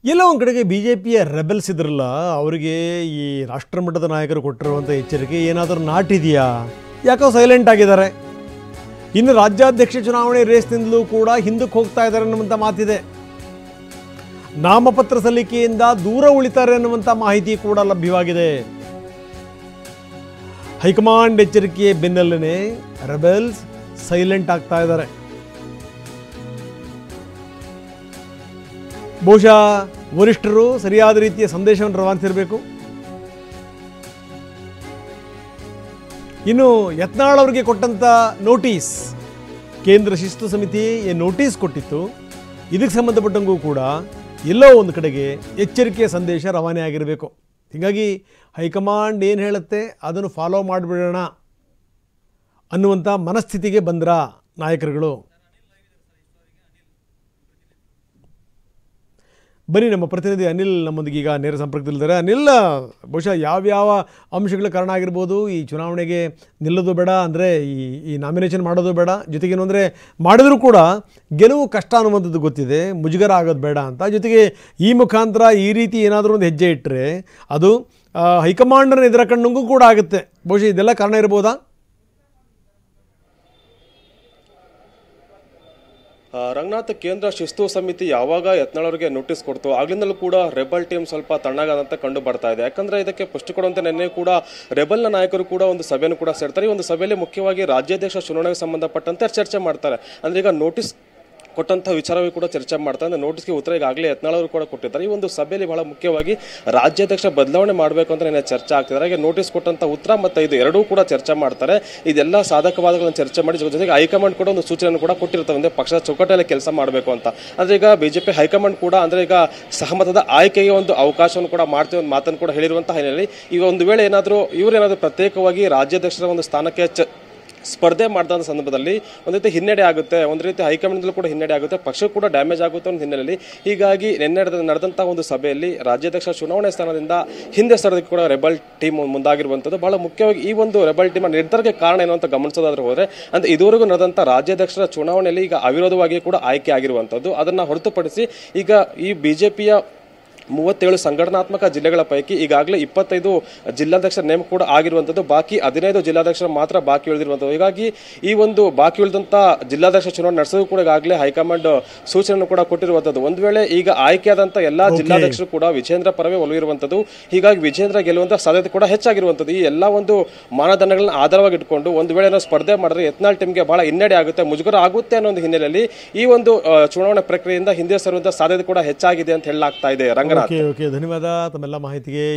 ಎಲ್ಲ ಒಂದು ಕಡೆಗೆ ಬಿ ಜೆ ಪಿಯ ರೆಬೆಲ್ಸ್ ಇದ್ರಲ್ಲ ಅವರಿಗೆ ಈ ರಾಷ್ಟ್ರಮಟ್ಟದ ನಾಯಕರು ಕೊಟ್ಟಿರುವಂಥ ಎಚ್ಚರಿಕೆ ಏನಾದರೂ ನಾಟಿದೆಯಾ? ಯಾಕೋ ಸೈಲೆಂಟ್ ಆಗಿದ್ದಾರೆ. ಇನ್ನು ರಾಜ್ಯಾಧ್ಯಕ್ಷ ಚುನಾವಣೆ ರೇಸ್ನಿಂದಲೂ ಕೂಡ ಹಿಂದಕ್ಕೆ ಹೋಗ್ತಾ ಇದ್ದಾರೆ ಅನ್ನುವಂಥ ಮಾತಿದೆ. ನಾಮಪತ್ರ ಸಲ್ಲಿಕೆಯಿಂದ ದೂರ ಉಳಿತಾರೆ ಅನ್ನುವಂಥ ಮಾಹಿತಿ ಕೂಡ ಲಭ್ಯವಾಗಿದೆ. ಹೈಕಮಾಂಡ್ ಎಚ್ಚರಿಕೆಯ ಬೆನ್ನಲ್ಲೇ ರೆಬೆಲ್ಸ್ ಸೈಲೆಂಟ್ ಆಗ್ತಾ ಇದ್ದಾರೆ. ಬಹುಶಃ ವರಿಷ್ಠರು ಸರಿಯಾದ ರೀತಿಯ ಸಂದೇಶವನ್ನು ರವಾನಿಸಿರಬೇಕು. ಇನ್ನು ಯತ್ನಾಳ್ ಅವರಿಗೆ ಕೊಟ್ಟಂಥ ನೋಟಿಸ್, ಕೇಂದ್ರ ಶಿಸ್ತು ಸಮಿತಿ ನೋಟಿಸ್ ಕೊಟ್ಟಿತ್ತು. ಇದಕ್ಕೆ ಸಂಬಂಧಪಟ್ಟಂಗೂ ಕೂಡ ಎಲ್ಲೋ ಒಂದು ಕಡೆಗೆ ಎಚ್ಚರಿಕೆಯ ಸಂದೇಶ ರವಾನೆ ಆಗಿರಬೇಕು. ಹೀಗಾಗಿ ಹೈಕಮಾಂಡ್ ಏನು ಹೇಳುತ್ತೆ ಅದನ್ನು ಫಾಲೋ ಮಾಡಿಬಿಡೋಣ ಅನ್ನುವಂಥ ಮನಸ್ಥಿತಿಗೆ ಬಂದ್ರ ನಾಯಕರುಗಳು. ಬನ್ನಿ, ನಮ್ಮ ಪ್ರತಿನಿಧಿ ಅನಿಲ್ ನಮ್ಮೊಂದಿಗೆ ಈಗ ನೇರ ಸಂಪರ್ಕದಲ್ಲಿದ್ದಾರೆ. ಅನಿಲ್, ಬಹುಶಃ ಯಾವ್ಯಾವ ಅಂಶಗಳ ಕಾರಣ ಆಗಿರ್ಬೋದು ಈ ಚುನಾವಣೆಗೆ ನಿಲ್ಲೋದು ಬೇಡ, ಅಂದರೆ ಈ ನಾಮಿನೇಷನ್ ಮಾಡೋದು ಬೇಡ, ಜೊತೆಗೇನು ಅಂದರೆ ಮಾಡಿದರೂ ಕೂಡ ಗೆಲುವು ಕಷ್ಟ ಅನ್ನುವಂಥದ್ದು ಗೊತ್ತಿದೆ, ಮುಜುಗರ ಆಗೋದು ಬೇಡ ಅಂತ, ಜೊತೆಗೆ ಈ ಮುಖಾಂತರ ಈ ರೀತಿ ಏನಾದರೂ ಒಂದು ಹೆಜ್ಜೆ ಇಟ್ಟರೆ ಅದು ಹೈಕಮಾಂಡನ್ನು ಎದುರ ಕಣ್ಣಂಗೂ ಕೂಡ ಆಗುತ್ತೆ. ಬಹುಶಃ ಇದೆಲ್ಲ ಕಾರಣ ಇರ್ಬೋದಾ? ರಂಗನಾಥ್, ಕೇಂದ್ರ ಶಿಸ್ತು ಸಮಿತಿ ಯಾವಾಗ ಯತ್ನಾಳ್ ಅವರಿಗೆ ನೋಟಿಸ್ ಕೊಡ್ತು ಆಗ್ಲಿಂದಲೂ ಕೂಡ ರೆಬಲ್ ಟೀಮ್ ಸ್ವಲ್ಪ ತಣ್ಣಗಾದಂತ ಕಂಡು ಬರ್ತಾ ಇದೆ. ಯಾಕಂದ್ರೆ ಇದಕ್ಕೆ ಪುಷ್ಟಿ ಕೊಡುವಂತೆ ನಿನ್ನೆ ಕೂಡ ರೆಬಲ್ನ ನಾಯಕರು ಕೂಡ ಒಂದು ಸಭೆಯನ್ನು ಕೂಡ ಸೇರ್ತಾರೆ. ಈ ಒಂದು ಸಭೆಯಲ್ಲಿ ಮುಖ್ಯವಾಗಿ ರಾಜ್ಯಾಧ್ಯಕ್ಷ ಚುನಾವಣೆಗೆ ಸಂಬಂಧಪಟ್ಟಂತೆ ಚರ್ಚೆ ಮಾಡ್ತಾರೆ. ಅಂದ್ರೆ ಈಗ ನೋಟಿಸ್ ಕೊಟ್ಟಂತಹ ವಿಚಾರವೂ ಕೂಡ ಚರ್ಚೆ ಮಾಡ್ತಾರೆ. ಅಂದ್ರೆ ನೋಟಿಸ್ಗೆ ಉತ್ತರ ಈಗಾಗಲೇ ಯತ್ನಾಳ್ ಅವರು ಕೂಡ ಕೊಟ್ಟಿದ್ದಾರೆ. ಈ ಒಂದು ಸಭೆಯಲ್ಲಿ ಬಹಳ ಮುಖ್ಯವಾಗಿ ರಾಜ್ಯಾಧ್ಯಕ್ಷ ಬದಲಾವಣೆ ಮಾಡಬೇಕು ಅಂತ ನಿನ್ನೆ ಚರ್ಚೆ ಆಗ್ತಿದ್ದಾರೆ. ಹಾಗೆ ನೋಟಿಸ್ ಕೊಟ್ಟಂತ ಉತ್ತರ ಮತ್ತು ಇದು ಎರಡೂ ಕೂಡ ಚರ್ಚೆ ಮಾಡ್ತಾರೆ. ಇದೆಲ್ಲ ಸಾಧಕವಾದಗಳನ್ನು ಚರ್ಚೆ ಮಾಡಿ ಜೊತೆಗೆ ಹೈಕಮಾಂಡ್ ಕೂಡ ಒಂದು ಸೂಚನೆ ಕೂಡ ಕೊಟ್ಟಿರ್ತಾರೆ, ಅಂದ್ರೆ ಪಕ್ಷದ ಚೌಕಟ್ಟಲ್ಲಿ ಕೆಲಸ ಮಾಡಬೇಕು ಅಂತ. ಅಂದ್ರೆ ಈಗ ಬಿಜೆಪಿ ಹೈಕಮಾಂಡ್ ಕೂಡ ಅಂದ್ರೆ ಈಗ ಸಹಮತದ ಆಯ್ಕೆಗೆ ಒಂದು ಅವಕಾಶವನ್ನು ಕೂಡ ಮಾಡ್ತೀವಿ ಒಂದು ಮಾತನ್ನು ಕೂಡ ಹೇಳಿರುವಂತಹ ಹಿನ್ನೆಲೆಯಲ್ಲಿ ಈಗ ಒಂದು ವೇಳೆ ಇವರೇನಾದ್ರೂ ಪ್ರತ್ಯೇಕವಾಗಿ ರಾಜ್ಯಾಧ್ಯಕ್ಷರ ಒಂದು ಸ್ಥಾನಕ್ಕೆ ಸ್ಪರ್ಧೆ ಮಾಡಿದಂಥ ಸಂದರ್ಭದಲ್ಲಿ ಒಂದು ರೀತಿ ಹಿನ್ನಡೆ ಆಗುತ್ತೆ, ಒಂದು ರೀತಿ ಹೈಕಮಾಂಡ್ನಲ್ಲೂ ಕೂಡ ಹಿನ್ನಡೆ ಆಗುತ್ತೆ, ಪಕ್ಷ ಕೂಡ ಡ್ಯಾಮೇಜ್ ಆಗುತ್ತೆ ಅನ್ನೋ ಹಿನ್ನೆಲೆಯಲ್ಲಿ ಹೀಗಾಗಿ ನಿನ್ನೆ ನಡೆದಂತಹ ಒಂದು ಸಭೆಯಲ್ಲಿ ರಾಜ್ಯಾಧ್ಯಕ್ಷ ಚುನಾವಣೆ ಸ್ಥಾನದಿಂದ ಹಿಂದೆ ಸರೋದಕ್ಕೆ ಕೂಡ ರೆಬಲ್ ಟೀಮ್ ಮುಂದಾಗಿರುವಂಥದ್ದು. ಬಹಳ ಮುಖ್ಯವಾಗಿ ಈ ಒಂದು ರೆಬಲ್ ಟೀಮ್ ನಿರ್ಧಾರಕ್ಕೆ ಕಾರಣ ಏನು ಅಂತ ಗಮನಿಸೋದಾದ್ರೆ ಹೋದ್ರೆ ಅಂದ್ರೆ ಇದುವರೆಗೂ ನಡೆದಂಥ ರಾಜ್ಯಾಧ್ಯಕ್ಷರ ಚುನಾವಣೆಯಲ್ಲಿ ಈಗ ಅವಿರೋಧವಾಗಿ ಕೂಡ ಆಯ್ಕೆ ಆಗಿರುವಂಥದ್ದು. ಅದನ್ನು ಹೊರತುಪಡಿಸಿ ಈಗ ಈ ಬಿಜೆಪಿಯ 37 ಸಂಘಟನಾತ್ಮಕ ಜಿಲ್ಲೆಗಳ ಪೈಕಿ ಈಗಾಗಲೇ 25 ಜಿಲ್ಲಾಧ್ಯಕ್ಷರ ನೇಮಕ ಕೂಡ ಆಗಿರುವಂಥದ್ದು. ಬಾಕಿ 15 ಜಿಲ್ಲಾಧ್ಯಕ್ಷರು ಮಾತ್ರ ಬಾಕಿ ಉಳಿದಿರುವಂಥದ್ದು. ಹೀಗಾಗಿ ಈ ಒಂದು ಬಾಕಿ ಉಳಿದಂಥ ಜಿಲ್ಲಾಧ್ಯಕ್ಷ ಚುನಾವಣೆ ನಡೆಸೋದು ಕೂಡ ಈಗಾಗಲೇ ಹೈಕಮಾಂಡ್ ಸೂಚನೆ ಕೂಡ ಕೊಟ್ಟಿರುವಂಥದ್ದು. ಒಂದು ವೇಳೆ ಈಗ ಆಯ್ಕೆಯಾದಂಥ ಎಲ್ಲಾ ಜಿಲ್ಲಾಧ್ಯಕ್ಷರು ಕೂಡ ವಿಜೇಂದ್ರ ಪರವೇ ಒಲವಿರುವಂಥದ್ದು. ಹೀಗಾಗಿ ವಿಜೇಂದ್ರ ಗೆಲ್ಲುವಂಥ ಸಾಧ್ಯತೆ ಕೂಡ ಹೆಚ್ಚಾಗಿರುವಂಥದ್ದು. ಈ ಎಲ್ಲ ಒಂದು ಮಾನದಂಡಗಳನ್ನ ಆಧಾರವಾಗಿ ಇಟ್ಕೊಂಡು ಒಂದು ವೇಳೆ ಸ್ಪರ್ಧೆ ಮಾಡಿದ್ರೆ ಯತ್ನಾಳ್ ಟೀಮ್ಗೆ ಬಹಳ ಹಿನ್ನಡೆ ಆಗುತ್ತೆ, ಮುಜುಗರ ಆಗುತ್ತೆ ಅನ್ನೋ ಒಂದು ಹಿನ್ನೆಲೆಯಲ್ಲಿ ಈ ಒಂದು ಚುನಾವಣೆ ಪ್ರಕ್ರಿಯೆಯಿಂದ ಹಿಂದೆ ಸರುವಂಥ ಸಾಧ್ಯತೆ ಕೂಡ ಹೆಚ್ಚಾಗಿದೆ ಅಂತ ಹೇಳಲಾಗ್ತಾ ಇದೆ. ರಂಗನಾಥ್, ಧನ್ಯವಾದ ತಮ್ಮೆಲ್ಲ ಮಾಹಿತಿಗೆ.